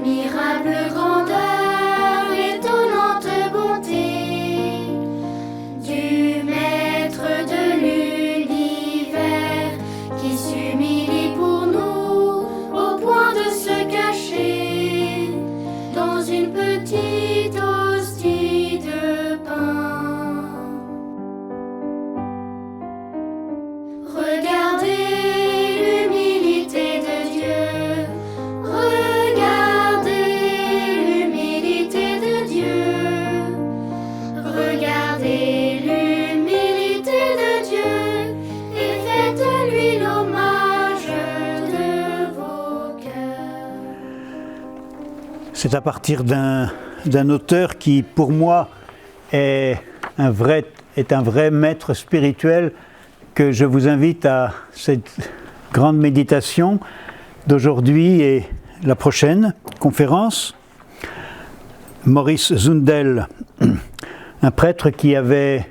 Admirable grandeur, étonnante bonté du Maître de l'univers qui s'humilie pour nous au point de se cacher dans une petite hostie de pain. Regardez l'humilité de Dieu. Regardez l'humilité de Dieu. Regardez l'humilité de Dieu et faites-lui l'hommage de vos cœurs. C'est à partir d'un auteur qui, pour moi, est un vrai maître spirituel que je vous invite à cette grande méditation d'aujourd'hui et la prochaine conférence. Maurice Zundel, un prêtre qui avait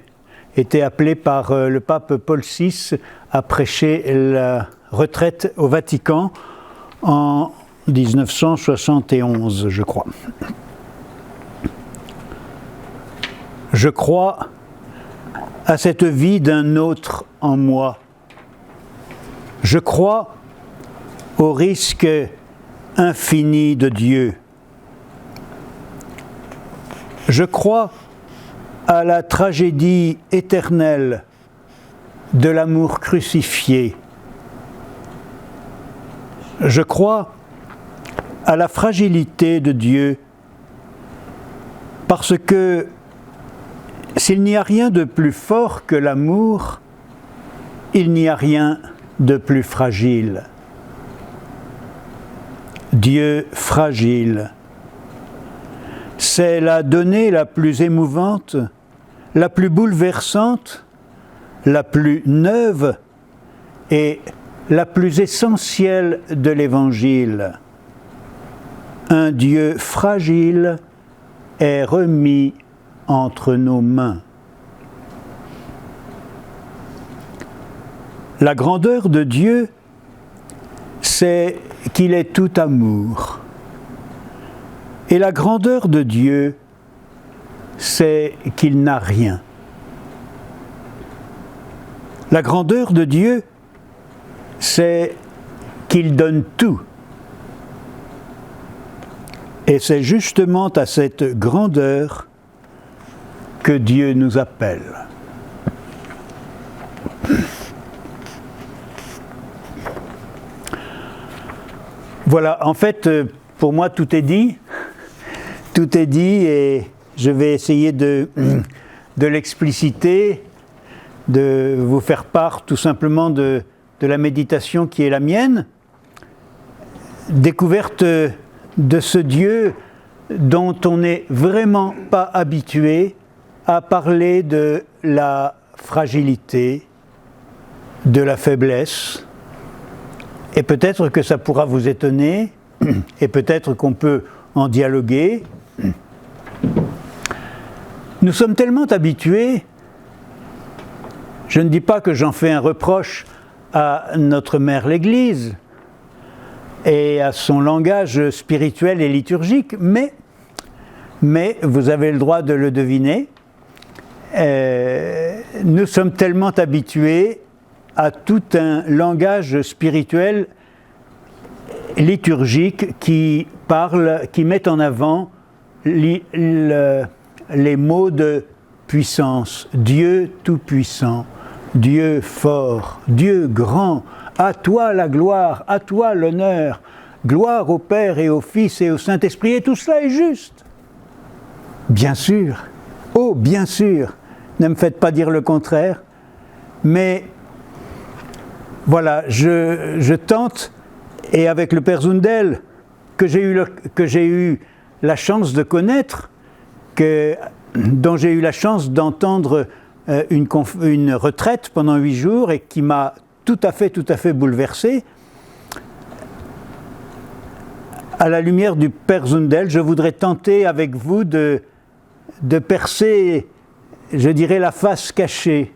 été appelé par le pape Paul VI à prêcher la retraite au Vatican en 1971, je crois. Je crois à cette vie d'un autre en moi. Je crois au risque infini de Dieu. Je crois à la tragédie éternelle de l'amour crucifié. Je crois à la fragilité de Dieu, parce que s'il n'y a rien de plus fort que l'amour, il n'y a rien de plus fragile. Dieu fragile, c'est la donnée la plus émouvante, la plus bouleversante, la plus neuve et la plus essentielle de l'Évangile. Un Dieu fragile est remis entre nos mains. La grandeur de Dieu, c'est qu'il est tout amour. Et la grandeur de Dieu, c'est qu'il n'a rien. La grandeur de Dieu, c'est qu'il donne tout. Et c'est justement à cette grandeur que Dieu nous appelle. Voilà, en fait, pour moi, tout est dit. Tout est dit et je vais essayer de l'expliciter, de vous faire part tout simplement de la méditation qui est la mienne. Découverte de ce Dieu dont on n'est vraiment pas habitué à parler de la fragilité, de la faiblesse. Et peut-être que ça pourra vous étonner, et peut-être qu'on peut en dialoguer. Nous sommes tellement habitués, je ne dis pas que j'en fais un reproche à notre mère l'Église et à son langage spirituel et liturgique, mais vous avez le droit de le deviner, nous sommes tellement habitués à tout un langage spirituel liturgique qui met en avant les mots de puissance. Dieu tout-puissant, Dieu fort, Dieu grand, à toi la gloire, à toi l'honneur, gloire au Père et au Fils et au Saint-Esprit, et tout cela est juste. Bien sûr, oh bien sûr, ne me faites pas dire le contraire, mais voilà, je tente, et avec le Père Zundel, que j'ai eu la chance de connaître, dont j'ai eu la chance d'entendre une retraite pendant 8 jours et qui m'a tout à fait bouleversé. À la lumière du Père Zundel, je voudrais tenter avec vous de percer, je dirais, la face cachée.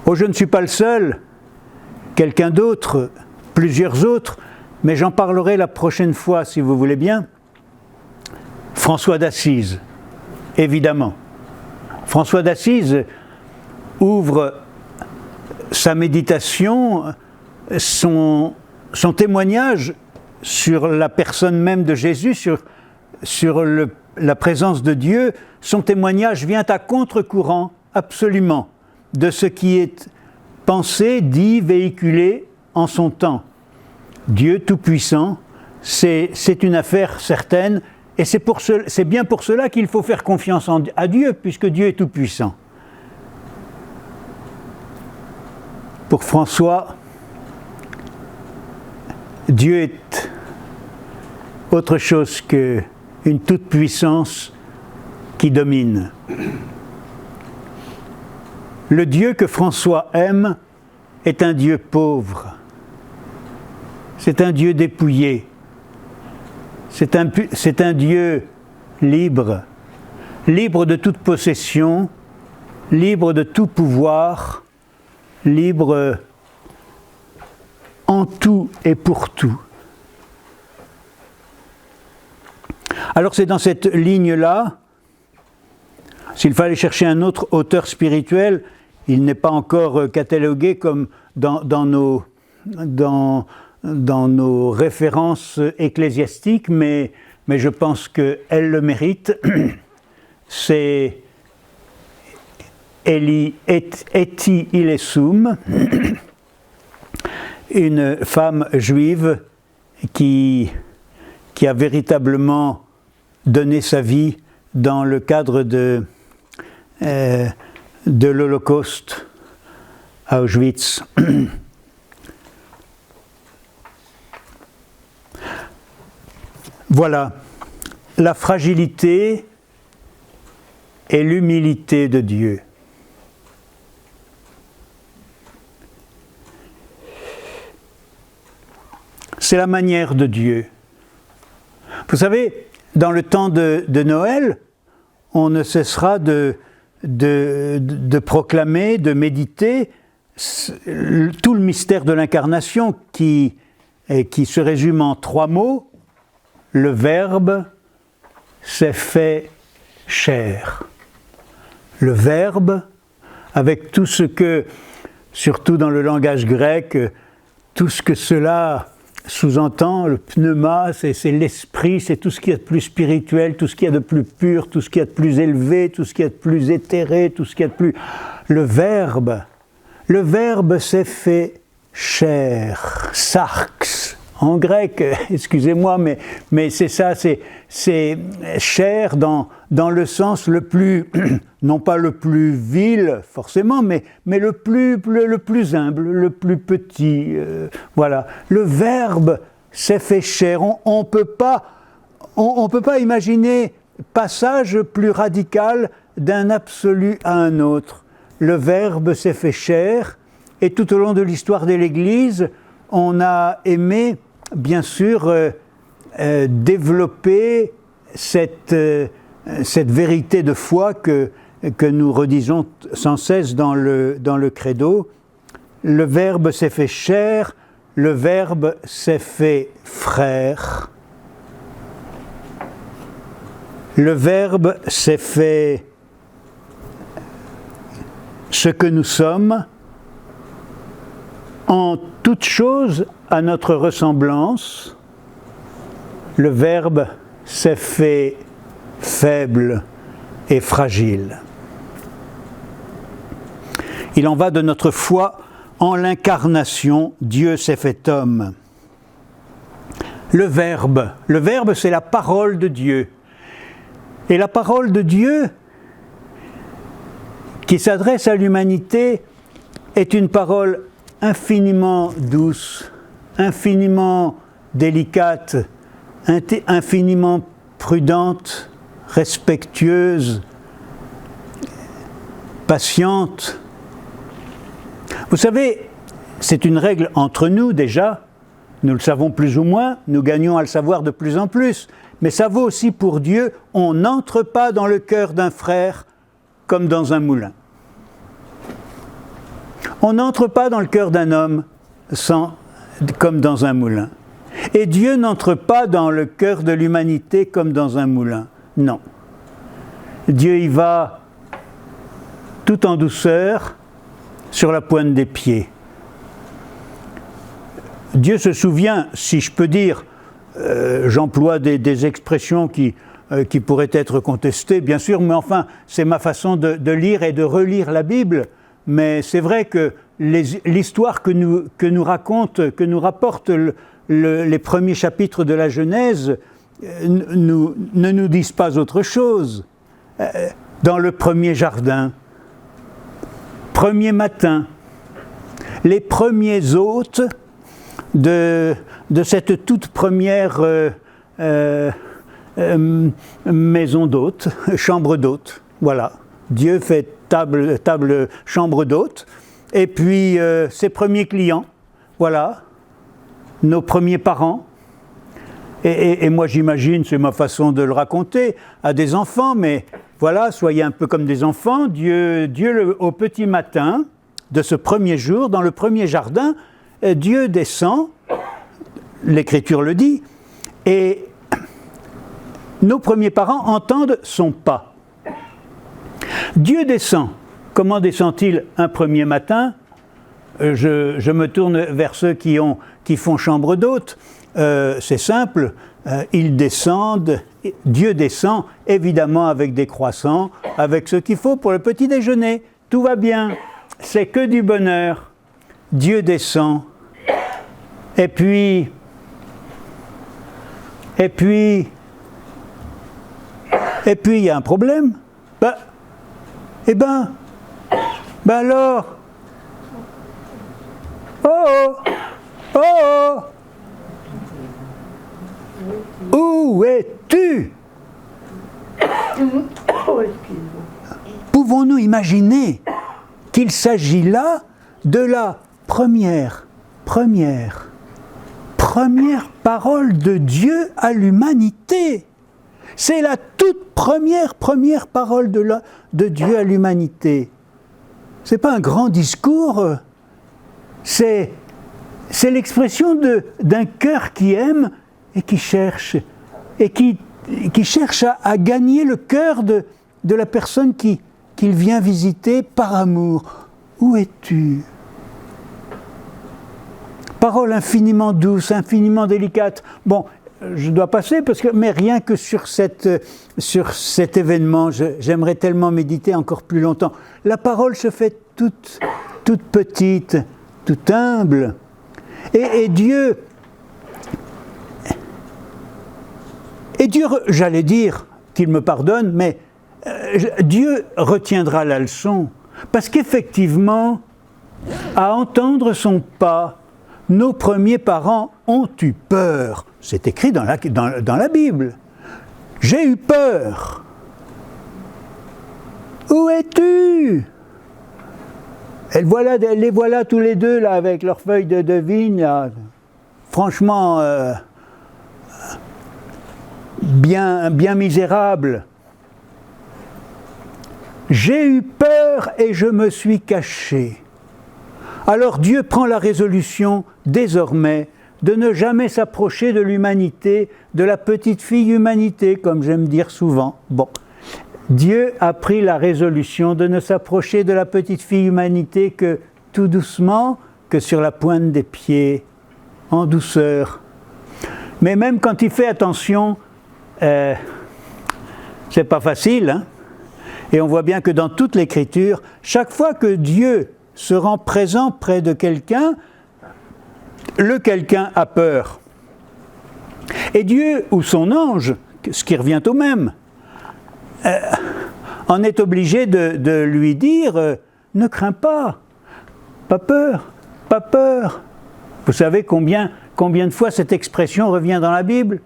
Oh, je ne suis pas le seul, quelqu'un d'autre, plusieurs autres, mais j'en parlerai la prochaine fois si vous voulez bien. François d'Assise, évidemment. François d'Assise ouvre sa méditation, son témoignage sur la personne même de Jésus, sur la présence de Dieu. Son témoignage vient à contre-courant, absolument, de ce qui est pensé, dit, véhiculé en son temps. Dieu Tout-Puissant, c'est une affaire certaine, et c'est bien pour cela qu'il faut faire confiance à Dieu, puisque Dieu est Tout-Puissant. Pour François, Dieu est autre chose qu'une toute-puissance qui domine. Le Dieu que François aime est un Dieu pauvre. C'est un Dieu dépouillé. C'est un Dieu libre, libre de toute possession, libre de tout pouvoir, libre en tout et pour tout. Alors c'est dans cette ligne-là, s'il fallait chercher un autre auteur spirituel, il n'est pas encore catalogué comme dans nos références ecclésiastiques, mais je pense qu'elle le mérite. C'est Eti Ilesum, une femme juive qui a véritablement donné sa vie dans le cadre de l'Holocauste à Auschwitz. Voilà, la fragilité et l'humilité de Dieu. C'est la manière de Dieu. Vous savez, dans le temps de Noël, on ne cessera de proclamer, de méditer tout le mystère de l'incarnation qui se résume en 3 mots. Le Verbe s'est fait chair. Le Verbe, avec tout ce que, surtout dans le langage grec, tout ce que cela sous-entend, le pneuma, c'est l'esprit, c'est tout ce qu'il y a de plus spirituel, tout ce qu'il y a de plus pur, tout ce qu'il y a de plus élevé, tout ce qu'il y a de plus éthéré, tout ce qu'il y a de plus... Le Verbe s'est fait chair, sarx. En grec, excusez-moi, mais c'est ça, c'est chair dans le sens le plus, non pas le plus vil forcément, mais le plus humble, le plus petit. Voilà, le Verbe s'est fait chair. On peut pas imaginer passage plus radical d'un absolu à un autre. Le Verbe s'est fait chair, et tout au long de l'histoire de l'Église, on a aimé, bien sûr, développer cette vérité de foi que nous redisons sans cesse dans le credo. Le Verbe s'est fait chair, le Verbe s'est fait frère. Le Verbe s'est fait ce que nous sommes, en toute chose à notre ressemblance. Le Verbe s'est fait faible et fragile. Il en va de notre foi en l'incarnation. Dieu s'est fait homme. Le Verbe c'est la parole de Dieu. Et la parole de Dieu qui s'adresse à l'humanité est une parole infiniment douce, infiniment délicate, infiniment prudente, respectueuse, patiente. Vous savez, c'est une règle entre nous déjà, nous le savons plus ou moins, nous gagnons à le savoir de plus en plus, mais ça vaut aussi pour Dieu, on n'entre pas dans le cœur d'un frère comme dans un moulin. On n'entre pas dans le cœur d'un homme comme dans un moulin. Et Dieu n'entre pas dans le cœur de l'humanité comme dans un moulin. Non. Dieu y va tout en douceur, sur la pointe des pieds. Dieu se souvient, si je peux dire, j'emploie des expressions qui pourraient être contestées, bien sûr, mais enfin, c'est ma façon de lire et de relire la Bible. Mais c'est vrai que l'histoire que nous rapportent les premiers chapitres de la Genèse ne nous disent pas autre chose. Dans le premier jardin, premier matin, les premiers hôtes de cette toute première maison d'hôtes, chambre d'hôtes. Voilà, Dieu fait table chambre d'hôtes, et puis ses premiers clients, voilà, nos premiers parents. Et moi j'imagine, c'est ma façon de le raconter, à des enfants, mais voilà, soyez un peu comme des enfants. Dieu au petit matin de ce premier jour, dans le premier jardin, Dieu descend, l'Écriture le dit, et nos premiers parents entendent son pas. Dieu descend. Comment descend-il un premier matin ? Je me tourne vers ceux qui font chambre d'hôtes. C'est simple, ils descendent, Dieu descend évidemment avec des croissants, avec ce qu'il faut pour le petit déjeuner. Tout va bien, c'est que du bonheur. Dieu descend. Et puis, il y a un problème. Alors, où es-tu ? Pouvons-nous imaginer qu'il s'agit là de la première parole de Dieu à l'humanité. C'est la toute première parole de Dieu à l'humanité. Ce n'est pas un grand discours, c'est l'expression d'un cœur qui aime et qui cherche à gagner le cœur de la personne qu'il vient visiter par amour. Où es-tu ? Parole infiniment douce, infiniment délicate. Bon, je dois passer, mais rien que sur cet événement, j'aimerais tellement méditer encore plus longtemps. La parole se fait toute petite, toute humble. Et Dieu, j'allais dire qu'il me pardonne, mais Dieu retiendra la leçon. Parce qu'effectivement, à entendre son pas, nos premiers parents ont eu peur. C'est écrit dans la Bible. J'ai eu peur. Où es-tu ? Les voilà tous les deux là avec leurs feuilles de vigne. Là. Franchement, bien misérable. J'ai eu peur et je me suis caché. Alors Dieu prend la résolution, désormais, de ne jamais s'approcher de l'humanité, de la petite fille humanité, comme j'aime dire souvent. Bon, Dieu a pris la résolution de ne s'approcher de la petite fille humanité que tout doucement, que sur la pointe des pieds, en douceur. Mais même quand il fait attention, c'est pas facile, hein ? Et on voit bien que dans toute l'Écriture, chaque fois que Dieu se rend présent près de quelqu'un, le quelqu'un a peur. Et Dieu ou son ange, ce qui revient au même, en est obligé de lui dire « Ne crains pas, pas peur, pas peur ». Vous savez combien de fois cette expression revient dans la Bible ?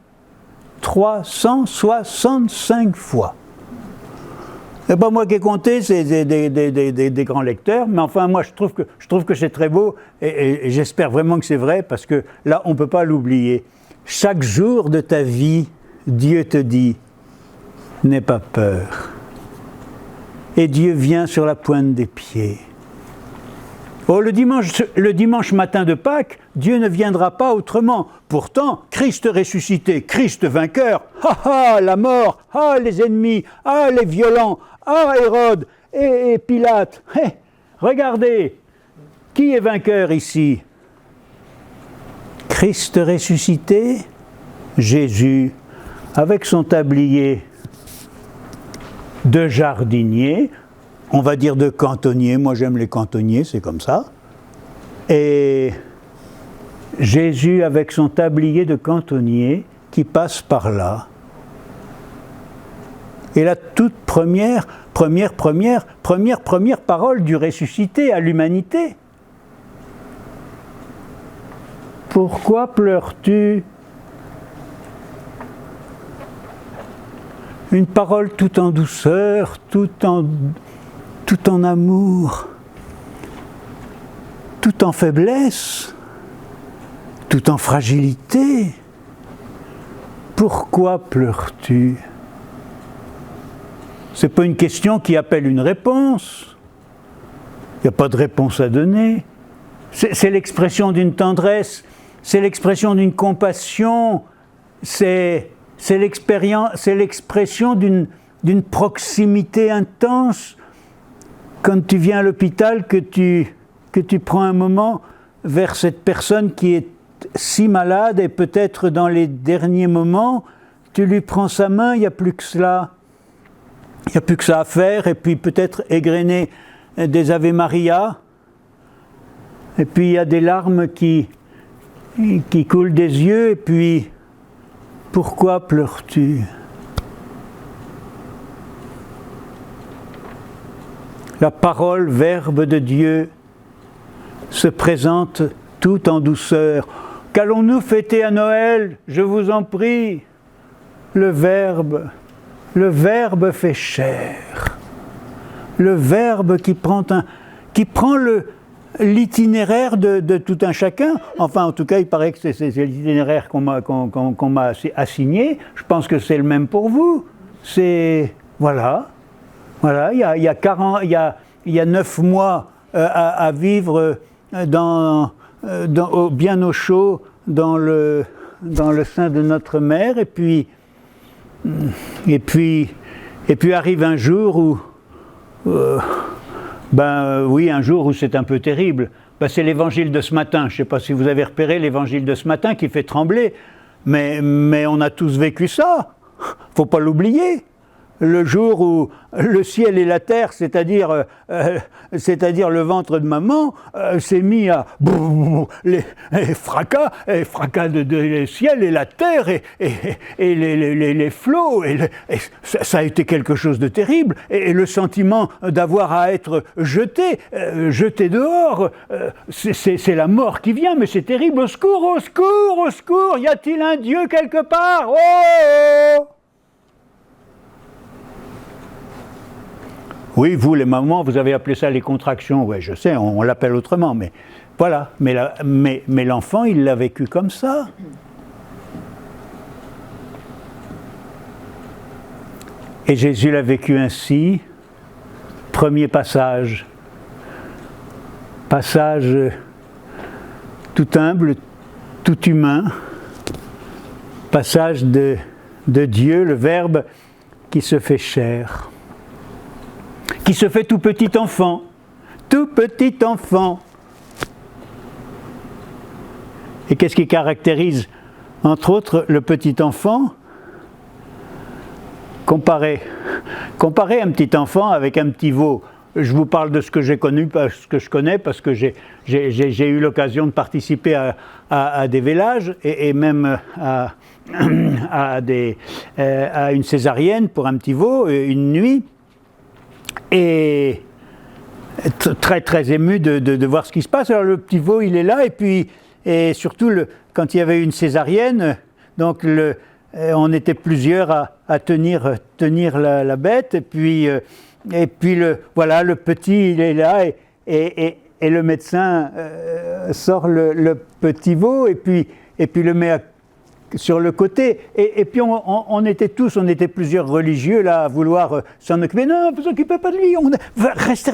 365 fois. C'est pas moi qui ai compté, c'est des grands lecteurs, mais enfin moi je trouve que c'est très beau et j'espère vraiment que c'est vrai parce que là on ne peut pas l'oublier. Chaque jour de ta vie, Dieu te dit « N'aie pas peur ». Et Dieu vient sur la pointe des pieds. Oh, le dimanche matin de Pâques, Dieu ne viendra pas autrement. Pourtant, Christ ressuscité, Christ vainqueur, la mort, les ennemis, les violents, Hérode et Pilate. Regardez, qui est vainqueur ici? Christ ressuscité, Jésus, avec son tablier de jardinier, on va dire de cantonnier, moi j'aime les cantonniers, c'est comme ça, et Jésus avec son tablier de cantonnier qui passe par là. Et la toute première parole du ressuscité à l'humanité. Pourquoi pleures-tu? Une parole tout en douceur, tout en amour, tout en faiblesse, tout en fragilité. Pourquoi pleures-tu? Ce n'est pas une question qui appelle une réponse. Il n'y a pas de réponse à donner. C'est l'expression d'une tendresse, c'est l'expression d'une compassion, c'est l'expression d'une proximité intense. Quand tu viens à l'hôpital, que tu prends un moment vers cette personne qui est si malade et peut-être dans les derniers moments, tu lui prends sa main, il n'y a plus que cela. Il n'y a plus que ça à faire, et puis peut-être égrener des Ave Maria, et puis il y a des larmes qui coulent des yeux, et puis pourquoi pleures-tu? La parole, verbe de Dieu, se présente tout en douceur. Qu'allons-nous fêter à Noël? Je vous en prie. Le Verbe fait chair. Le Verbe qui prend l'itinéraire de tout un chacun. Enfin, en tout cas, il paraît que c'est l'itinéraire qu'on m'a assigné. Je pense que c'est le même pour vous. Voilà, il y a 9 mois à vivre bien au chaud dans le sein de notre mère, et puis arrive un jour où, un jour où c'est un peu terrible. C'est l'évangile de ce matin. Je ne sais pas si vous avez repéré l'évangile de ce matin qui fait trembler, mais on a tous vécu ça. Faut pas l'oublier. Le jour où le ciel et la terre, c'est-à-dire le ventre de maman, s'est mis à les fracas de ciel et la terre et les flots, et ça a été quelque chose de terrible, et le sentiment d'avoir à être jeté dehors, c'est la mort qui vient, mais c'est terrible. Au secours, au secours, au secours, y a-t-il un Dieu quelque part? Oh! Oui, vous, les mamans, vous avez appelé ça les contractions. Oui, je sais, on l'appelle autrement, mais voilà. Mais l'enfant, il l'a vécu comme ça. Et Jésus l'a vécu ainsi. Premier passage. Passage tout humble, tout humain. Passage de Dieu, le Verbe qui se fait chair. Qui se fait tout petit enfant. Tout petit enfant. Et qu'est-ce qui caractérise, entre autres, le petit enfant? Comparez un petit enfant avec un petit veau. Je vous parle de ce que j'ai connu, parce que je connais, parce que j'ai eu l'occasion de participer à des vélages et même à une césarienne pour un petit veau, une nuit. Et très très ému de voir ce qui se passe. Alors le petit veau, il est là, et surtout quand il y avait une césarienne, donc on était plusieurs à tenir la bête, et puis le petit, il est là, et le médecin sort le petit veau, et puis le met sur le côté. Et puis on était plusieurs religieux là à vouloir s'en occuper. Non, ne vous occupez pas de lui.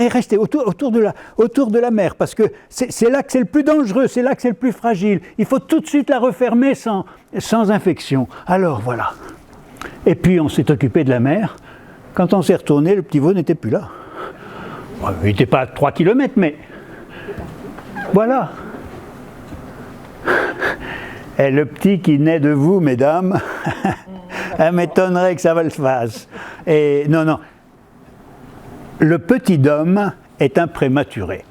Restez autour de la mer, parce que c'est là que c'est le plus dangereux, c'est là que c'est le plus fragile. Il faut tout de suite la refermer sans infection. Alors voilà. Et puis on s'est occupé de la mer. Quand on s'est retourné, le petit veau n'était plus là. Bon, il n'était pas à 3 km, mais voilà. Et le petit qui naît de vous, mesdames, elle m'étonnerait que ça va le fasse. Et non. Le petit homme est un prématuré.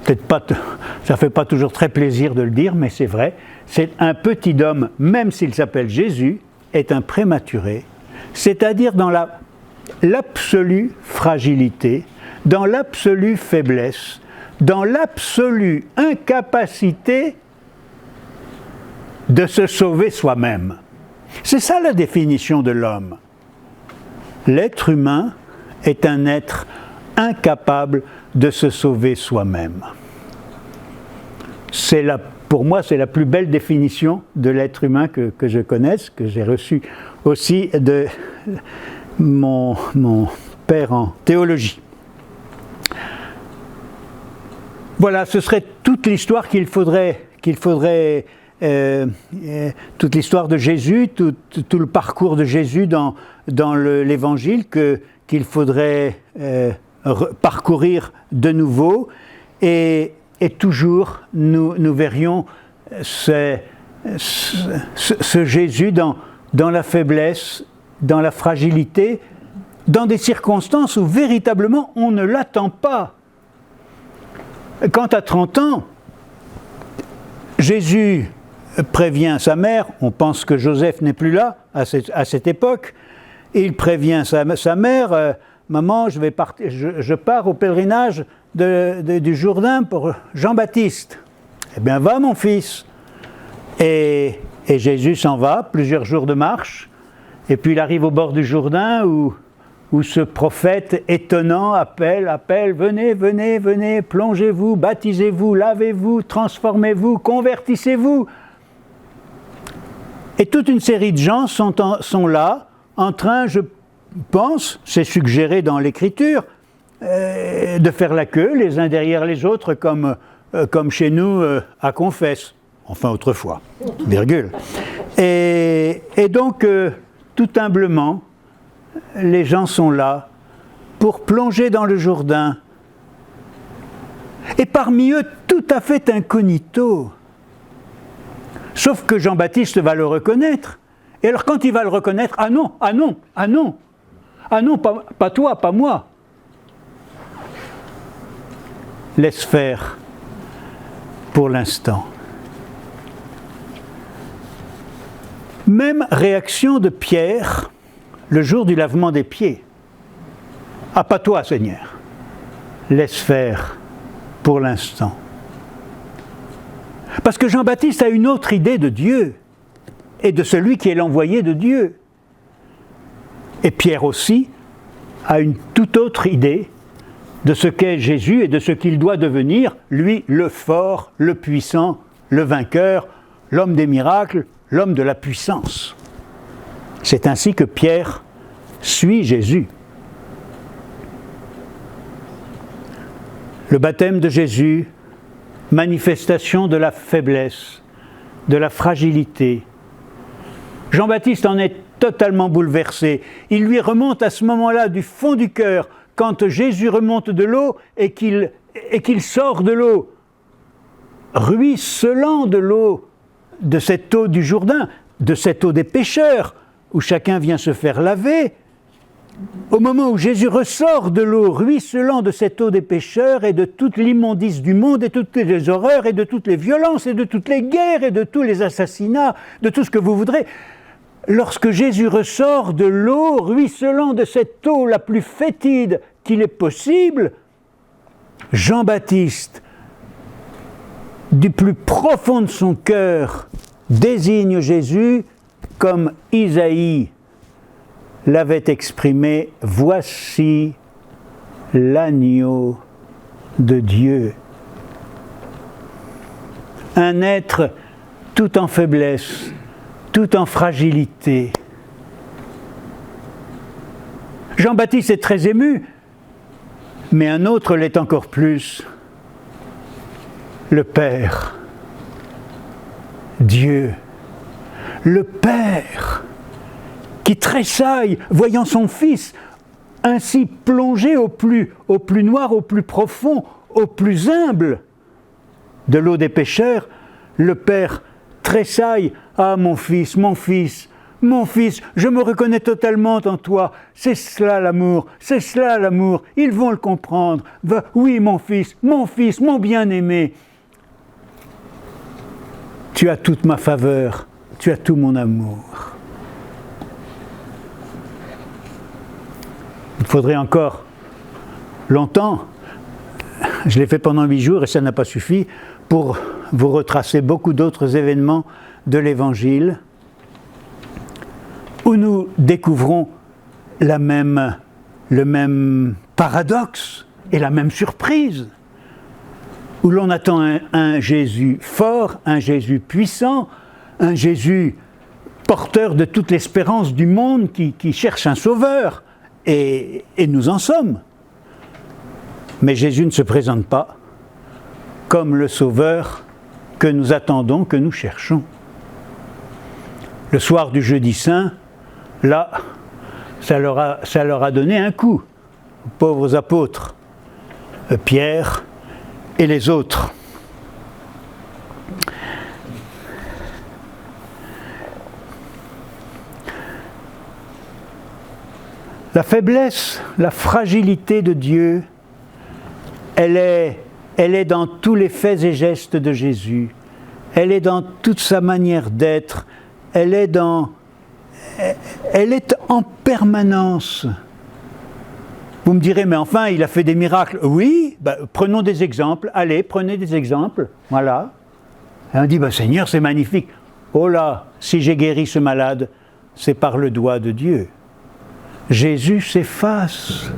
Peut-être pas, ça ne fait pas toujours très plaisir de le dire, mais c'est vrai. C'est un petit homme, même s'il s'appelle Jésus, est un prématuré. C'est-à-dire dans l'absolue fragilité, dans l'absolue faiblesse, dans l'absolue incapacité de se sauver soi-même. C'est ça la définition de l'homme. L'être humain est un être incapable de se sauver soi-même. Pour moi, c'est la plus belle définition de l'être humain que je connaisse, que j'ai reçue aussi de mon père en théologie. Voilà, ce serait toute l'histoire toute l'histoire de Jésus, tout le parcours de Jésus dans l'Évangile qu'il faudrait parcourir de nouveau, et toujours nous verrions ce Jésus dans la faiblesse, dans la fragilité, dans des circonstances où véritablement on ne l'attend pas. Quand à 30 ans, Jésus prévient sa mère, on pense que Joseph n'est plus là à cette époque, et il prévient sa mère, maman, je pars au pèlerinage du Jourdain pour Jean-Baptiste. Eh bien, va mon fils. Et Jésus s'en va, plusieurs jours de marche, et puis il arrive au bord du Jourdain où ce prophète étonnant appelle, venez, plongez-vous, baptisez-vous, lavez-vous, transformez-vous, convertissez-vous. Et toute une série de gens sont là, en train, je pense, c'est suggéré dans l'Écriture, de faire la queue les uns derrière les autres comme chez nous à Confesse, enfin autrefois, virgule. Et donc, tout humblement, les gens sont là pour plonger dans le Jourdain. Et parmi eux, tout à fait incognito. Sauf que Jean-Baptiste va le reconnaître. Et alors quand il va le reconnaître, ah non, pas toi, pas moi. Laisse faire pour l'instant. Même réaction de Pierre le jour du lavement des pieds. Ah, pas toi, Seigneur. Laisse faire pour l'instant. Parce que Jean-Baptiste a une autre idée de Dieu et de celui qui est l'envoyé de Dieu. Et Pierre aussi a une toute autre idée de ce qu'est Jésus et de ce qu'il doit devenir, lui, le fort, le puissant, le vainqueur, l'homme des miracles, l'homme de la puissance. C'est ainsi que Pierre suit Jésus. Le baptême de Jésus, manifestation de la faiblesse, de la fragilité. Jean-Baptiste en est totalement bouleversé. Il lui remonte à ce moment-là du fond du cœur, quand Jésus remonte de l'eau et qu'il sort de l'eau, ruisselant de l'eau, de cette eau du Jourdain, de cette eau des pécheurs, où chacun vient se faire laver. Au moment où Jésus ressort de l'eau, ruisselant de cette eau des pécheurs et de toute l'immondice du monde et toutes les horreurs et de toutes les violences et de toutes les guerres et de tous les assassinats, de tout ce que vous voudrez, lorsque Jésus ressort de l'eau, ruisselant de cette eau la plus fétide qu'il est possible, Jean-Baptiste, du plus profond de son cœur, désigne Jésus comme Isaïe l'avait exprimé, « Voici l'agneau de Dieu ». Un être tout en faiblesse, tout en fragilité. Jean-Baptiste est très ému, mais un autre l'est encore plus. Le Père, Dieu, le Père, qui tressaille, voyant son Fils ainsi plongé au plus noir, au plus profond, au plus humble de l'eau des pécheurs, le Père tressaille. Ah, mon Fils, mon Fils, mon Fils, je me reconnais totalement en toi. C'est cela l'amour, c'est cela l'amour. Ils vont le comprendre. Oui, mon Fils, mon bien-aimé. Tu as toute ma faveur, tu as tout mon amour. Il faudrait encore longtemps, je l'ai fait pendant 8 jours et ça n'a pas suffi, pour vous retracer beaucoup d'autres événements de l'Évangile où nous découvrons le même paradoxe et la même surprise, où l'on attend un Jésus fort, un Jésus puissant, un Jésus porteur de toute l'espérance du monde qui cherche un sauveur, et nous en sommes. Mais Jésus ne se présente pas comme le sauveur que nous attendons, que nous cherchons. Le soir du jeudi saint, là, ça leur a donné un coup, aux pauvres apôtres, Pierre et les autres. La faiblesse, la fragilité de Dieu, elle est dans tous les faits et gestes de Jésus. Elle est dans toute sa manière d'être. Elle est en permanence. Vous me direz, mais enfin, il a fait des miracles. Oui, prenons des exemples. Allez, prenez des exemples. Voilà. Et on dit, Seigneur, c'est magnifique. Oh là, si j'ai guéri ce malade, c'est par le doigt de Dieu. Jésus s'efface.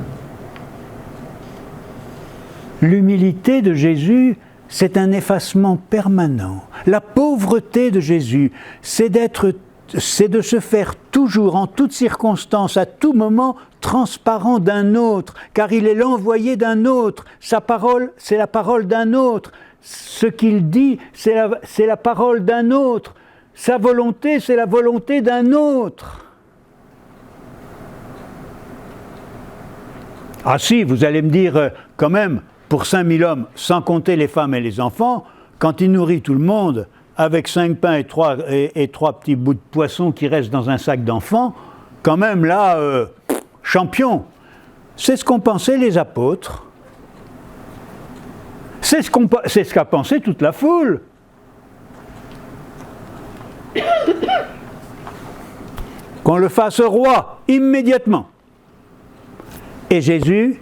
L'humilité de Jésus, c'est un effacement permanent. La pauvreté de Jésus, c'est de se faire toujours, en toutes circonstances, à tout moment, transparent d'un autre, car il est l'envoyé d'un autre. Sa parole, c'est la parole d'un autre. Ce qu'il dit, c'est la parole d'un autre. Sa volonté, c'est la volonté d'un autre. Ah si, vous allez me dire, quand même, pour 5000 hommes, sans compter les femmes et les enfants, quand il nourrit tout le monde, avec 5 pains et 3 petits bouts de poisson qui restent dans un sac d'enfants, quand même là, champion. C'est ce qu'ont pensé les apôtres. C'est ce qu'a pensé toute la foule. Qu'on le fasse roi, immédiatement. Et Jésus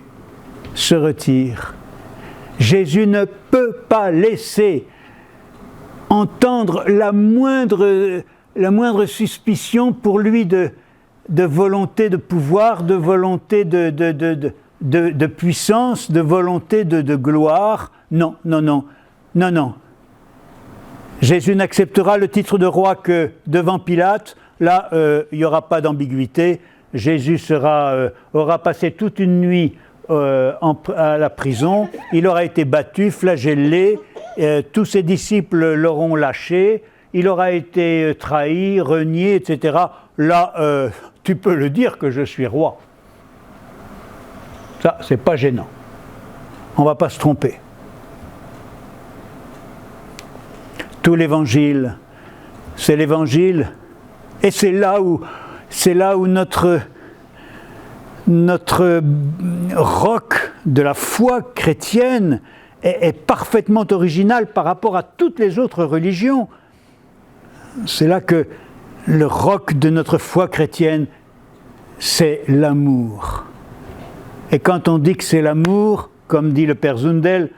se retire. Jésus ne peut pas laisser entendre la moindre suspicion pour lui de volonté de pouvoir, de volonté de puissance, de volonté de gloire. Non. Jésus n'acceptera le titre de roi que devant Pilate. Là, il n'y aura pas d'ambiguïté. Jésus aura passé toute une nuit à la prison, il aura été battu, flagellé, tous ses disciples l'auront lâché, il aura été trahi, renié, etc. Là, tu peux le dire que je suis roi. Ça, c'est pas gênant. On ne va pas se tromper. Tout l'évangile, c'est l'évangile, et c'est là où notre roc de la foi chrétienne est parfaitement original par rapport à toutes les autres religions. C'est là que le roc de notre foi chrétienne, c'est l'amour. Et quand on dit que c'est l'amour, comme dit le Père Zundel,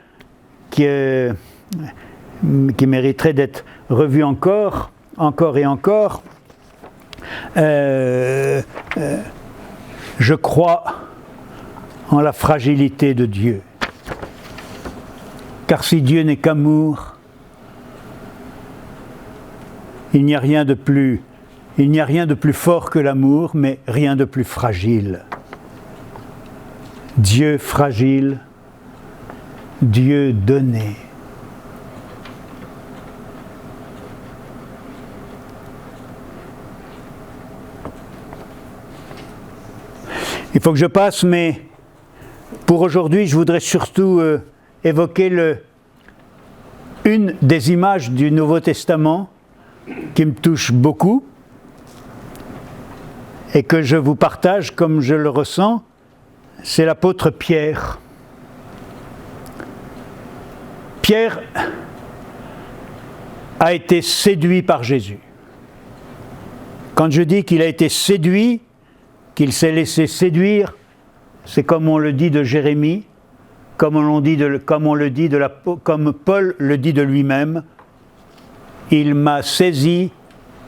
qui mériterait d'être revu encore et encore, je crois en la fragilité de Dieu. Car si Dieu n'est qu'amour, Il n'y a rien de plus fort que l'amour, mais rien de plus fragile. Dieu fragile, Dieu donné. Il faut que je passe, mais pour aujourd'hui, je voudrais surtout évoquer une des images du Nouveau Testament qui me touche beaucoup et que je vous partage comme je le ressens, c'est l'apôtre Pierre. Pierre a été séduit par Jésus. Quand je dis qu'il a été séduit, qu'il s'est laissé séduire, c'est comme on le dit de Jérémie, comme Paul le dit de lui-même, il m'a saisi,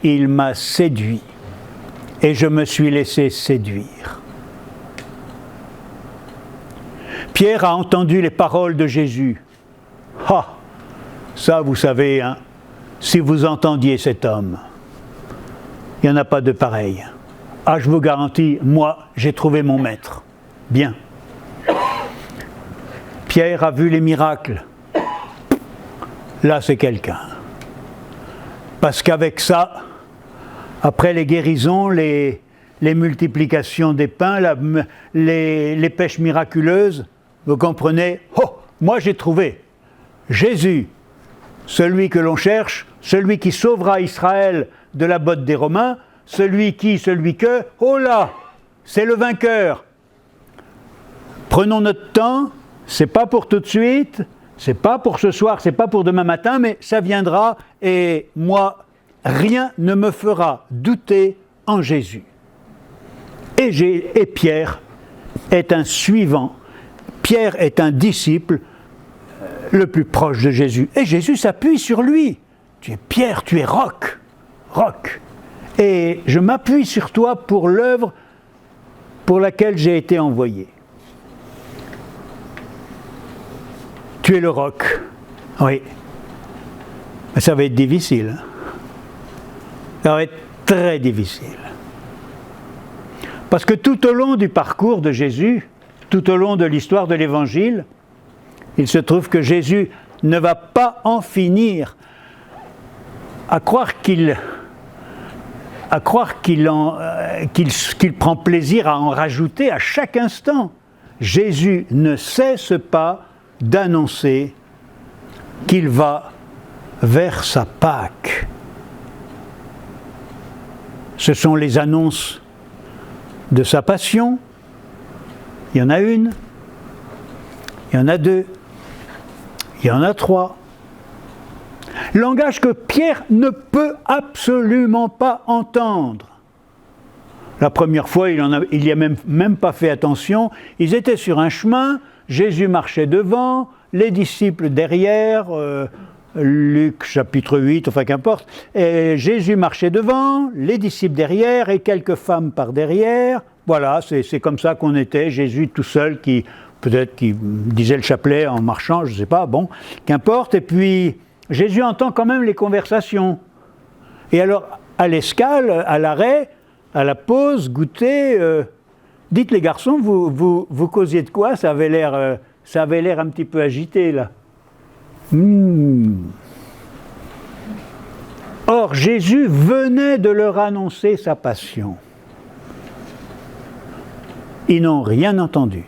il m'a séduit, et je me suis laissé séduire. Pierre a entendu les paroles de Jésus. Ah, ça vous savez, hein, si vous entendiez cet homme, il n'y en a pas de pareil. Ah, je vous garantis, moi, j'ai trouvé mon maître. Bien. Pierre a vu les miracles. Là, c'est quelqu'un. Parce qu'avec ça, après les guérisons, les multiplications des pains, les pêches miraculeuses, vous comprenez, oh, moi j'ai trouvé Jésus, celui que l'on cherche, celui qui sauvera Israël de la botte des Romains, celui que, oh là, c'est le vainqueur. Prenons notre temps, c'est pas pour tout de suite, c'est pas pour ce soir, c'est pas pour demain matin, mais ça viendra et moi, rien ne me fera douter en Jésus. Et Pierre est un suivant, Pierre est un disciple le plus proche de Jésus. Et Jésus s'appuie sur lui. Tu es Pierre, tu es roc. Et je m'appuie sur toi pour l'œuvre pour laquelle j'ai été envoyé. Tu es le roc. Oui. Mais ça va être difficile. Ça va être très difficile. Parce que tout au long du parcours de Jésus, tout au long de l'histoire de l'Évangile, il se trouve que Jésus ne va pas en finir à croire qu'il prend plaisir à en rajouter à chaque instant. Jésus ne cesse pas d'annoncer qu'il va vers sa Pâque. Ce sont les annonces de sa passion. Il y en a une, il y en a deux, il y en a trois. Langage que Pierre ne peut absolument pas entendre. La première fois, il n'y a même pas fait attention. Ils étaient sur un chemin, Jésus marchait devant, les disciples derrière, Luc chapitre 8, enfin qu'importe. Et Jésus marchait devant, les disciples derrière et quelques femmes par derrière. Voilà, c'est comme ça qu'on était, Jésus tout seul qui disait le chapelet en marchant, je ne sais pas, bon, qu'importe. Et puis Jésus entend quand même les conversations. Et alors, à l'escale, à l'arrêt, à la pause, goûter, dites les garçons, vous causiez de quoi? Ça avait l'air un petit peu agité là. Or, Jésus venait de leur annoncer sa passion. Ils n'ont rien entendu.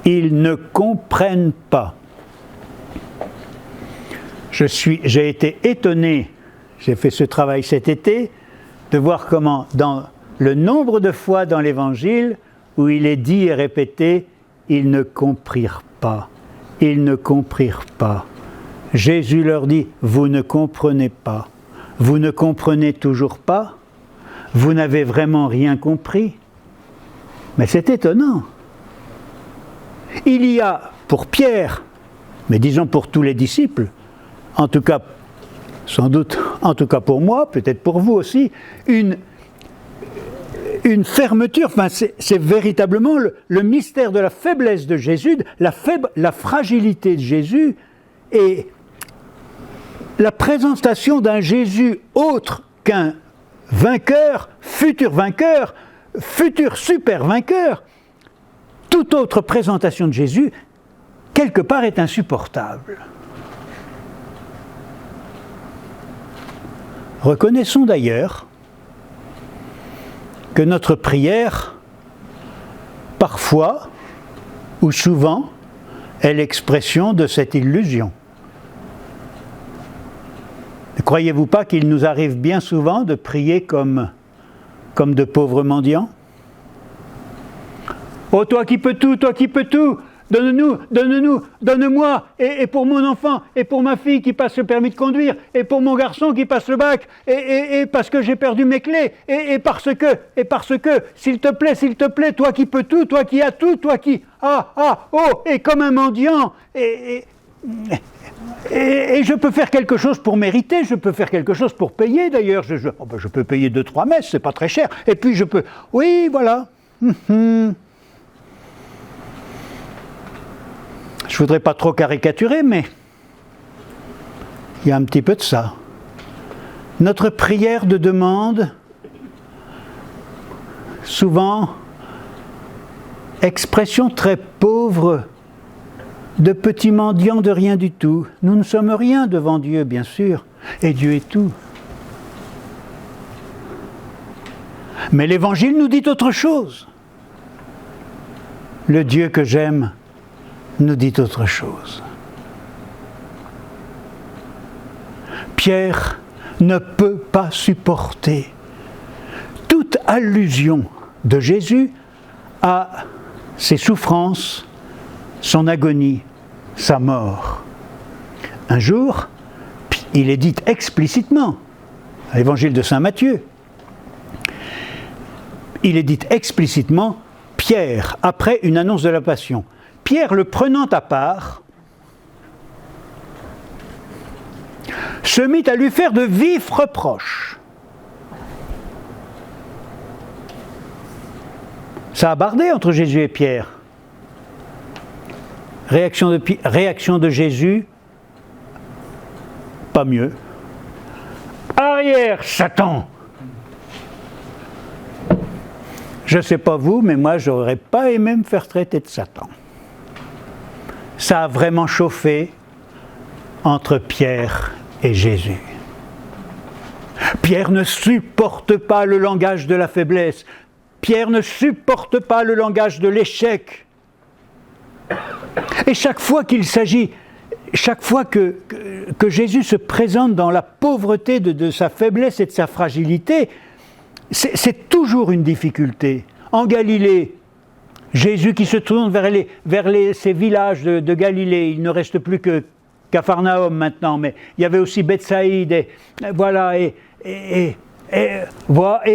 Ils ne comprennent pas. J'ai été étonné, j'ai fait ce travail cet été, de voir comment, dans le nombre de fois dans l'Évangile où il est dit et répété, ils ne comprirent pas. Ils ne comprirent pas. Jésus leur dit, vous ne comprenez pas. Vous ne comprenez toujours pas. Vous n'avez vraiment rien compris. Mais c'est étonnant. Il y a pour Pierre, mais disons pour tous les disciples, en tout cas, sans doute, en tout cas pour moi, peut-être pour vous aussi, une fermeture, enfin c'est véritablement le mystère de la faiblesse de Jésus, la fragilité de Jésus, et la présentation d'un Jésus autre qu'un vainqueur, futur super vainqueur, toute autre présentation de Jésus, quelque part, est insupportable. Reconnaissons d'ailleurs que notre prière, parfois ou souvent, est l'expression de cette illusion. Ne croyez-vous pas qu'il nous arrive bien souvent de prier comme de pauvres mendiants ? Oh, toi qui peux tout, donne-moi, et pour mon enfant, et pour ma fille qui passe le permis de conduire, et pour mon garçon qui passe le bac, et parce que j'ai perdu mes clés, et parce que, s'il te plaît, toi qui peux tout, toi qui as tout, toi qui, et comme un mendiant, et je peux faire quelque chose pour mériter, je peux faire quelque chose pour payer d'ailleurs, je peux payer 2-3 messes, c'est pas très cher, et puis je peux, oui, voilà. Je ne voudrais pas trop caricaturer, mais il y a un petit peu de ça. Notre prière de demande, souvent, expression très pauvre de petits mendiants de rien du tout. Nous ne sommes rien devant Dieu, bien sûr, et Dieu est tout. Mais l'Évangile nous dit autre chose. Le Dieu que j'aime nous dit autre chose. Pierre ne peut pas supporter toute allusion de Jésus à ses souffrances, son agonie, sa mort. Un jour, il est dit explicitement, à l'Évangile de Saint Matthieu, il est dit explicitement, Pierre, après une annonce de la Passion, Pierre, le prenant à part, se mit à lui faire de vifs reproches. Ça a bardé entre Jésus et Pierre. Réaction de Jésus, pas mieux. Arrière, Satan! Je ne sais pas vous, mais moi, je n'aurais pas aimé me faire traiter de Satan. Ça a vraiment chauffé entre Pierre et Jésus. Pierre ne supporte pas le langage de la faiblesse. Pierre ne supporte pas le langage de l'échec. Et chaque fois que Jésus se présente dans la pauvreté de sa faiblesse et de sa fragilité, c'est toujours une difficulté. En Galilée, Jésus qui se tourne vers ces villages de Galilée, il ne reste plus que Capharnaüm maintenant, mais il y avait aussi Bethsaïde, et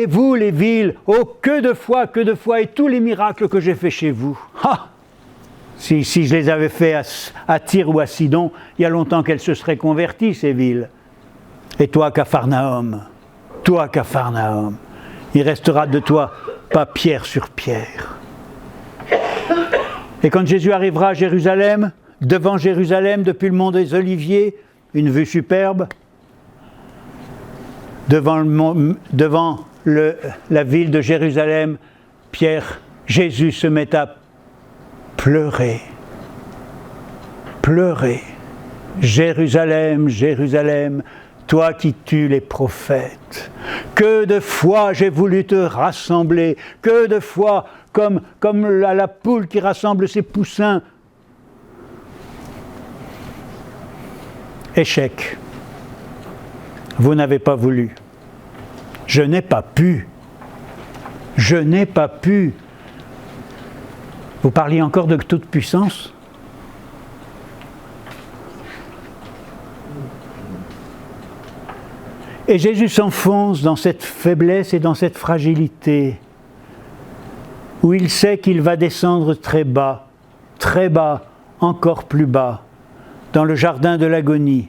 vous les villes, oh que de fois, et tous les miracles que j'ai faits chez vous. Si je les avais faits à Tyr ou à Sidon, il y a longtemps qu'elles se seraient converties, ces villes. Et toi, Capharnaüm, il restera de toi pas pierre sur pierre. Et quand Jésus arrivera à Jérusalem, devant Jérusalem, depuis le mont des Oliviers, une vue superbe, devant la ville de Jérusalem, Jésus se met à pleurer. Jérusalem, Jérusalem, toi qui tues les prophètes, que de fois j'ai voulu te rassembler, que de fois, comme la poule qui rassemble ses poussins. Échec. Vous n'avez pas voulu. Je n'ai pas pu. Vous parliez encore de toute puissance ? Et Jésus s'enfonce dans cette faiblesse et dans cette fragilité, où il sait qu'il va descendre très bas, encore plus bas, dans le jardin de l'agonie.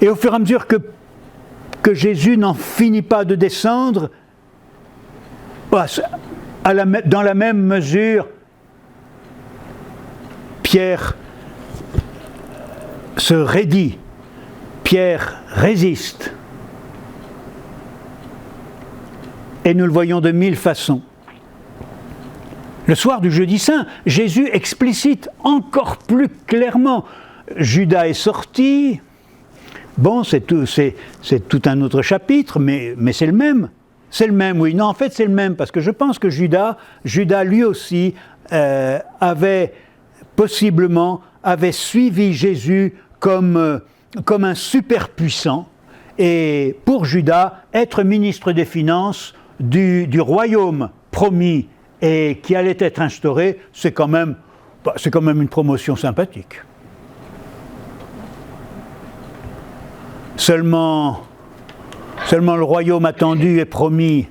Et au fur et à mesure que Jésus n'en finit pas de descendre, dans la même mesure, Pierre se raidit. Pierre résiste. Et nous le voyons de 1000 façons. Le soir du jeudi saint, Jésus explicite encore plus clairement. Judas est sorti. Bon, c'est tout un autre chapitre, mais c'est le même. C'est le même, oui. Non, en fait, c'est le même, parce que je pense que Judas lui aussi, avait suivi Jésus comme un super puissant. Et pour Judas, être ministre des Finances du royaume promis et qui allait être instauré, c'est quand même une promotion sympathique. Seulement le royaume attendu et promis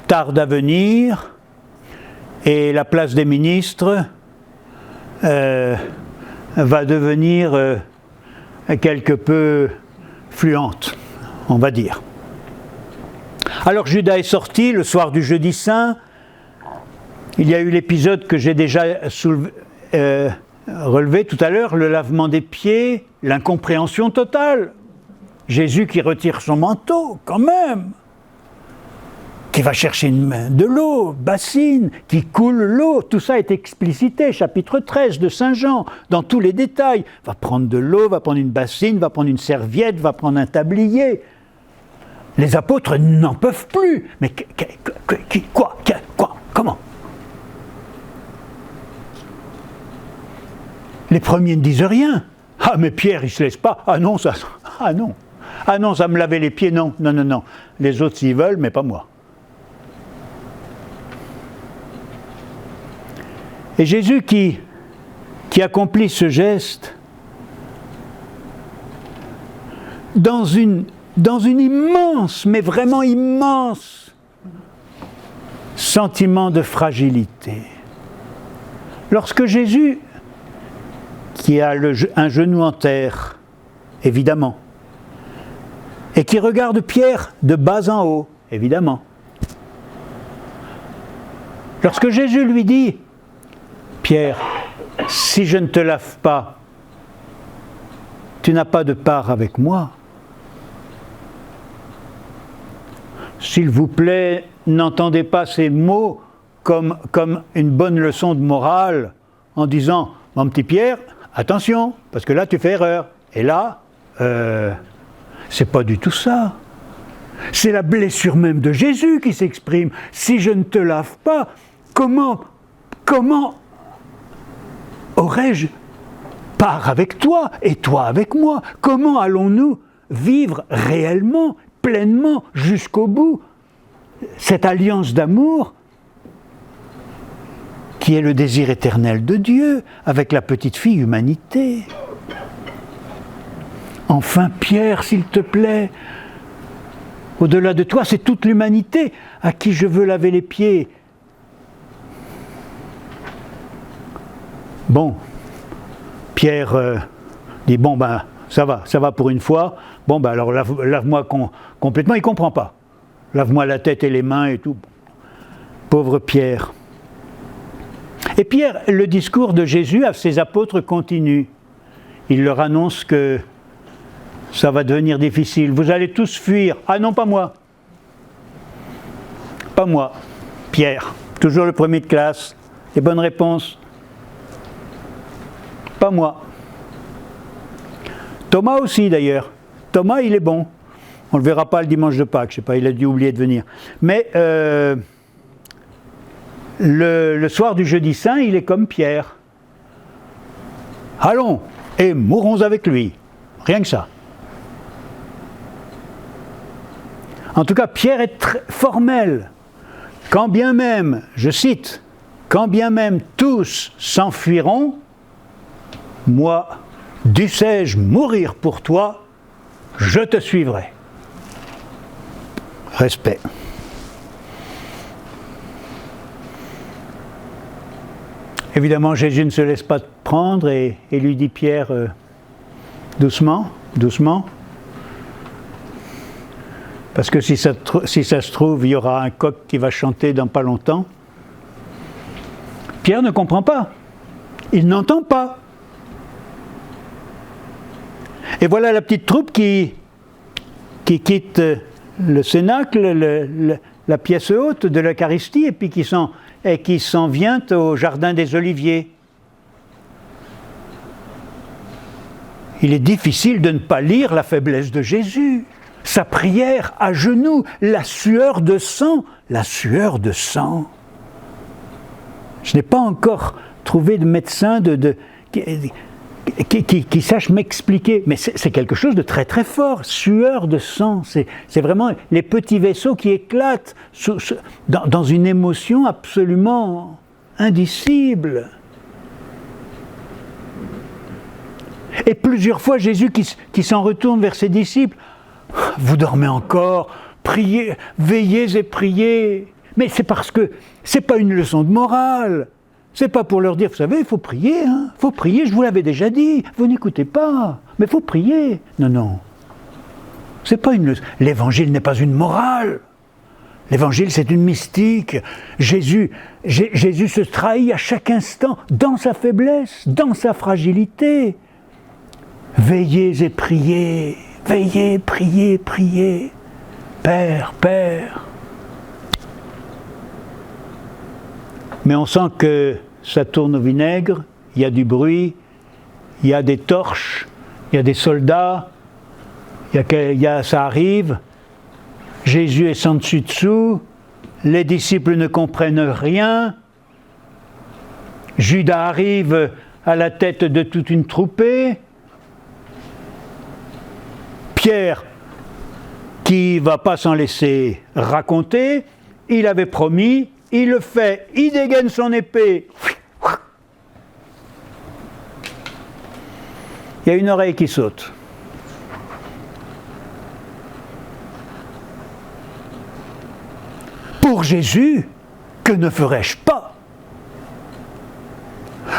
tarde à venir, et la place des ministres va devenir quelque peu fluente, on va dire. Alors Judas est sorti le soir du jeudi saint. Il y a eu l'épisode que j'ai déjà relevé tout à l'heure, le lavement des pieds, l'incompréhension totale. Jésus qui retire son manteau, quand même, qui va chercher de l'eau, bassine, qui coule l'eau, tout ça est explicité, chapitre 13 de Saint Jean, dans tous les détails. Va prendre de l'eau, va prendre une bassine, va prendre une serviette, va prendre un tablier. Les apôtres n'en peuvent plus. Mais quoi, comment? Les premiers ne disent rien. Ah, mais Pierre, il ne se laisse pas. Ah non, ça me lavait les pieds, non. Les autres, s'ils veulent, mais pas moi. Et Jésus qui accomplit ce geste dans une immense, mais vraiment immense, sentiment de fragilité. Lorsque Jésus, qui a un genou en terre, évidemment, et qui regarde Pierre de bas en haut, évidemment. Lorsque Jésus lui dit, Pierre, si je ne te lave pas, tu n'as pas de part avec moi. S'il vous plaît, n'entendez pas ces mots comme une bonne leçon de morale en disant, mon petit Pierre, attention, parce que là tu fais erreur. Et là, c'est pas du tout ça. C'est la blessure même de Jésus qui s'exprime. Si je ne te lave pas, comment aurais-je part avec toi et toi avec moi? Comment allons-nous vivre réellement, pleinement, jusqu'au bout, cette alliance d'amour qui est le désir éternel de Dieu avec la petite fille humanité? Enfin, Pierre, s'il te plaît, au-delà de toi, c'est toute l'humanité à qui je veux laver les pieds. Bon, Pierre dit, bon ben, ça va pour une fois. Bon ben alors lave-moi complètement, il ne comprend pas. Lave-moi la tête et les mains et tout. Pauvre Pierre. Et Pierre, le discours de Jésus à ses apôtres continue. Il leur annonce que ça va devenir difficile. Vous allez tous fuir. Ah non, pas moi. Pas moi. Pierre, toujours le premier de classe. Les bonnes réponses. Pas moi. Thomas aussi d'ailleurs. Thomas, il est bon. On ne le verra pas le dimanche de Pâques. Je ne sais pas, il a dû oublier de venir. Mais le soir du jeudi saint, il est comme Pierre. Allons et mourons avec lui. Rien que ça. En tout cas, Pierre est très formel. Quand bien même, je cite, quand bien même tous s'enfuiront, moi, dussé-je mourir pour toi, je te suivrai. Respect. Évidemment, Jésus ne se laisse pas prendre et lui dit, Pierre, doucement, doucement. Parce que si ça se trouve, il y aura un coq qui va chanter dans pas longtemps. Pierre ne comprend pas. Il n'entend pas. Et voilà la petite troupe qui quitte le cénacle, la pièce haute de l'Eucharistie, et puis qui s'en vient au jardin des Oliviers. Il est difficile de ne pas lire la faiblesse de Jésus, sa prière à genoux, la sueur de sang, Je n'ai pas encore trouvé de médecin qui sache m'expliquer, mais c'est quelque chose de très très fort, sueur de sang, c'est vraiment les petits vaisseaux qui éclatent dans une émotion absolument indicible. Et plusieurs fois Jésus qui s'en retourne vers ses disciples, vous dormez encore, priez, veillez et priez. Mais c'est parce que c'est pas une leçon de morale. C'est pas pour leur dire, vous savez, il faut prier, faut prier, je vous l'avais déjà dit, vous n'écoutez pas, mais il faut prier. Non. C'est pas une leçon. L'évangile n'est pas une morale. L'évangile, c'est une mystique. Jésus se trahit à chaque instant, dans sa faiblesse, dans sa fragilité. Veillez et priez. Veillez, priez, priez. Père. Mais on sent que ça tourne au vinaigre, il y a du bruit, il y a des torches, il y a des soldats, ça arrive, Jésus est sans dessus-dessous, les disciples ne comprennent rien, Judas arrive à la tête de toute une troupée, Pierre, qui ne va pas s'en laisser raconter, il avait promis, il le fait, il dégaine son épée. Il y a une oreille qui saute. Pour Jésus, que ne ferais-je pas?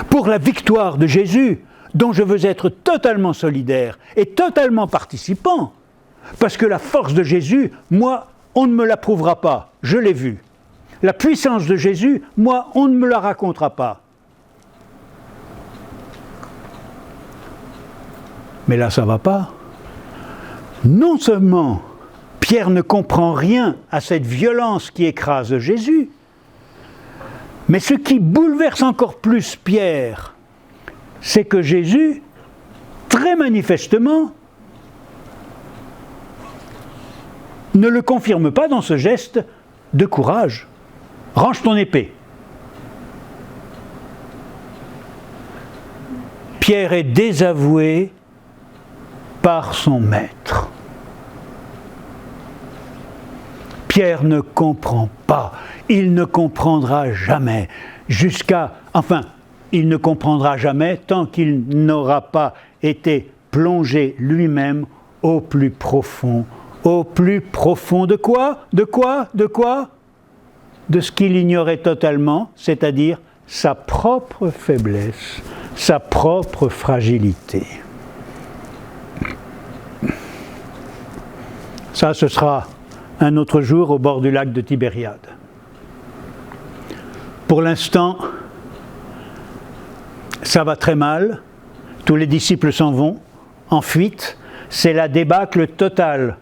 Pour la victoire de Jésus, dont je veux être totalement solidaire et totalement participant, parce que la force de Jésus, moi, on ne me la prouvera pas, je l'ai vue. La puissance de Jésus, moi, on ne me la racontera pas. Mais là, ça ne va pas. Non seulement Pierre ne comprend rien à cette violence qui écrase Jésus, mais ce qui bouleverse encore plus Pierre, c'est que Jésus, très manifestement, ne le confirme pas dans ce geste de courage. Range ton épée. Pierre est désavoué par son maître. Pierre ne comprend pas. Il ne comprendra jamais. Il ne comprendra jamais tant qu'il n'aura pas été plongé lui-même au plus profond. Au plus profond de quoi? De ce qu'il ignorait totalement, c'est-à-dire sa propre faiblesse, sa propre fragilité. Ça, ce sera un autre jour au bord du lac de Tibériade. Pour l'instant, ça va très mal, tous les disciples s'en vont, en fuite, c'est la débâcle totale.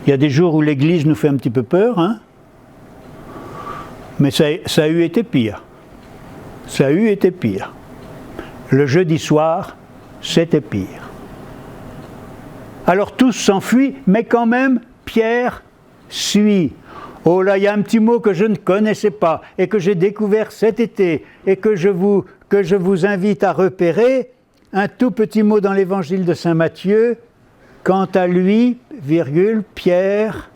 Il y a des jours où l'Église nous fait un petit peu peur, mais ça a eu été pire. Ça a eu été pire. Le jeudi soir, c'était pire. Alors tous s'enfuient, mais quand même, Pierre suit. Oh là, il y a un petit mot que je ne connaissais pas et que j'ai découvert cet été et que je vous invite à repérer. Un tout petit mot dans l'évangile de saint Matthieu. Quant à lui, Pierre,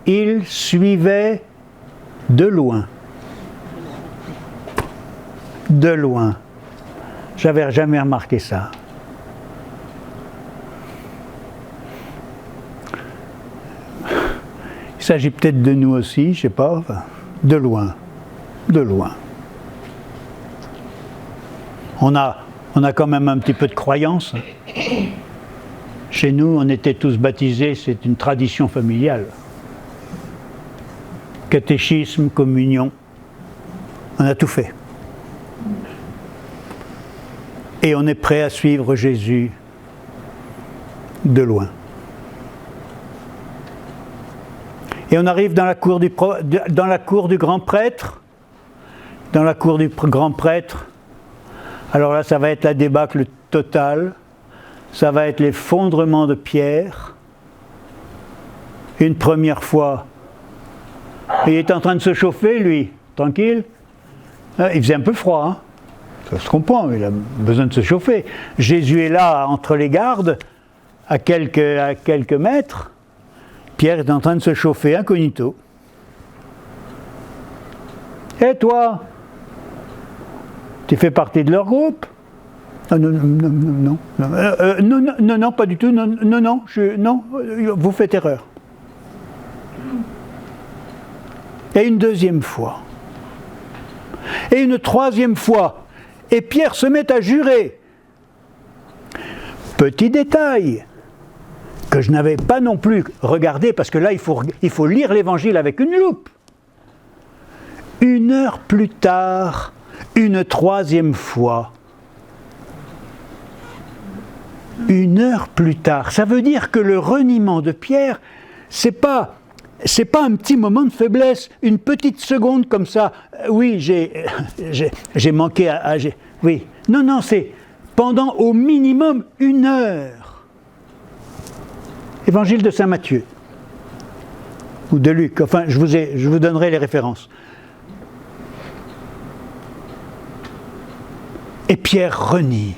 il suivait de loin. De loin. J'avais jamais remarqué ça. Il s'agit peut-être de nous aussi, je ne sais pas, de loin. De loin. On a quand même un petit peu de croyance. Chez nous, on était tous baptisés, c'est une tradition familiale. Catéchisme, communion, on a tout fait. et on est prêt à suivre Jésus de loin. Et on arrive dans la cour du grand prêtre. Dans la cour du grand prêtre, alors là, ça va être la débâcle totale. Ça va être l'effondrement de Pierre. Une première fois, il est en train de se chauffer, lui, tranquille. Il faisait un peu froid, hein. Ça se comprend, il a besoin de se chauffer. Jésus est là, entre les gardes, à quelques mètres. Pierre est en train de se chauffer incognito. Et toi, tu fais partie de leur groupe? Non, pas du tout. Non, vous faites erreur. Et une deuxième fois. Et une troisième fois. Et Pierre se met à jurer. Petit détail que je n'avais pas non plus regardé, parce que là, il faut lire l'Évangile avec une loupe. 1 heure plus tard, une troisième fois. 1 heure plus tard. Ça veut dire que le reniement de Pierre, c'est pas un petit moment de faiblesse, une petite seconde comme ça. Oui, j'ai manqué oui. Non, c'est pendant au minimum 1 heure. Évangile de Saint Matthieu. Ou de Luc. Enfin, je vous donnerai les références. Et Pierre renie.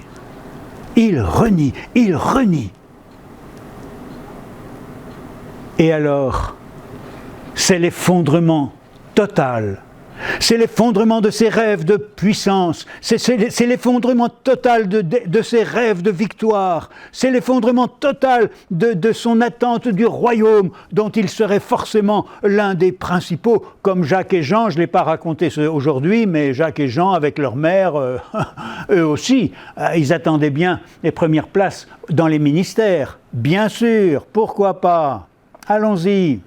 Il renie. Et alors, c'est l'effondrement total. C'est l'effondrement de ses rêves de puissance. C'est l'effondrement total de ses rêves de victoire. C'est l'effondrement total de son attente du royaume dont il serait forcément l'un des principaux, comme Jacques et Jean. Je ne l'ai pas raconté aujourd'hui, mais Jacques et Jean, avec leur mère, eux aussi, ils attendaient bien les premières places dans les ministères. Bien sûr, pourquoi pas? Allons-y.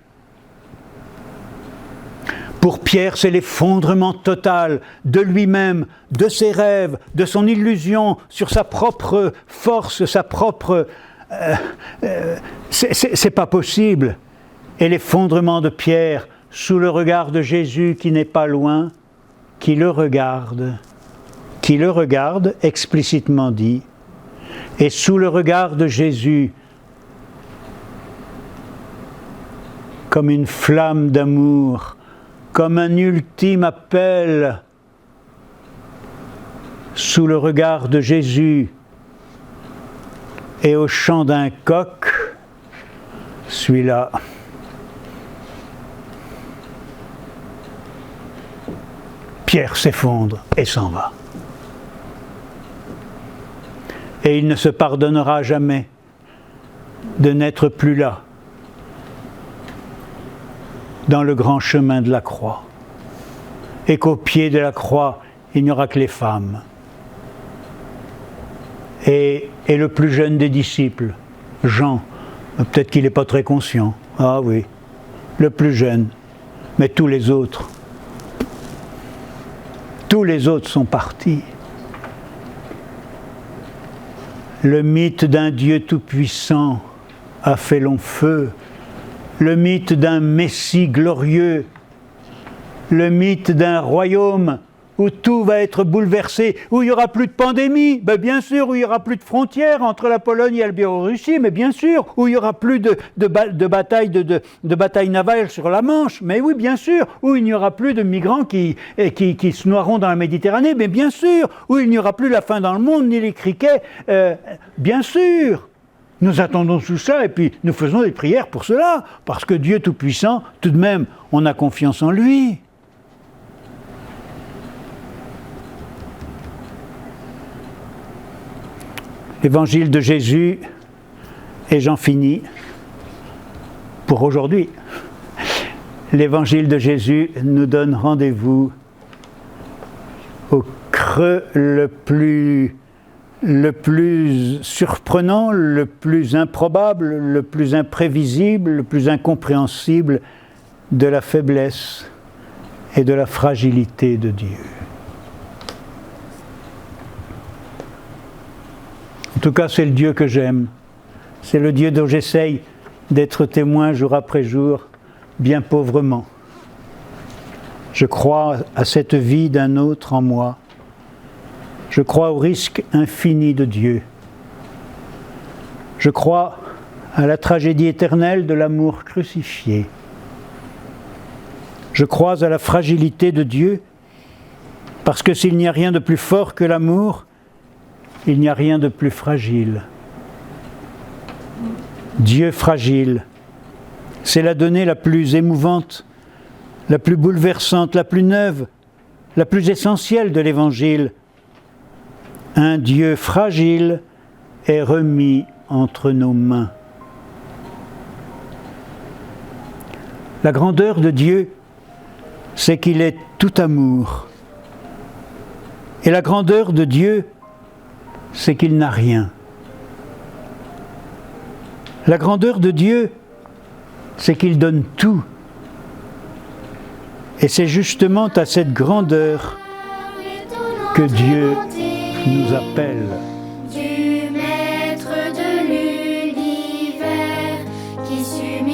Pour Pierre, c'est l'effondrement total de lui-même, de ses rêves, de son illusion sur sa propre force, sa propre... c'est pas possible. Et l'effondrement de Pierre sous le regard de Jésus qui n'est pas loin, qui le regarde, explicitement dit, et sous le regard de Jésus, comme une flamme d'amour, comme un ultime appel, sous le regard de Jésus et au chant d'un coq, celui-là. Pierre s'effondre et s'en va. Et il ne se pardonnera jamais de n'être plus là, dans le grand chemin de la croix, et qu'au pied de la croix, il n'y aura que les femmes. Et le plus jeune des disciples, Jean, peut-être qu'il n'est pas très conscient, ah oui, le plus jeune, mais tous les autres sont partis. Le mythe d'un Dieu tout-puissant a fait long feu. Le mythe d'un Messie glorieux, le mythe d'un royaume où tout va être bouleversé, où il n'y aura plus de pandémie, ben bien sûr, où il n'y aura plus de frontières entre la Pologne et la Biélorussie, mais bien sûr, où il n'y aura plus de batailles navales sur la Manche, mais oui, bien sûr, où il n'y aura plus de migrants qui se noieront dans la Méditerranée, mais bien sûr, où il n'y aura plus la faim dans le monde, ni les criquets, bien sûr. Nous attendons tout ça et puis nous faisons des prières pour cela, parce que Dieu Tout-Puissant, tout de même, on a confiance en lui. L'évangile de Jésus, et j'en finis pour aujourd'hui. L'évangile de Jésus nous donne rendez-vous au creux le plus surprenant, le plus improbable, le plus imprévisible, le plus incompréhensible de la faiblesse et de la fragilité de Dieu. En tout cas, c'est le Dieu que j'aime. C'est le Dieu dont j'essaye d'être témoin jour après jour, bien pauvrement. Je crois à cette vie d'un autre en moi. Je crois au risque infini de Dieu. Je crois à la tragédie éternelle de l'amour crucifié. Je crois à la fragilité de Dieu, parce que s'il n'y a rien de plus fort que l'amour, il n'y a rien de plus fragile. Dieu fragile, c'est la donnée la plus émouvante, la plus bouleversante, la plus neuve, la plus essentielle de l'Évangile. Un Dieu fragile est remis entre nos mains. La grandeur de Dieu, c'est qu'il est tout amour. Et la grandeur de Dieu, c'est qu'il n'a rien. La grandeur de Dieu, c'est qu'il donne tout. Et c'est justement à cette grandeur que Dieu nous appelle. Du Maître de l'univers qui s'humilie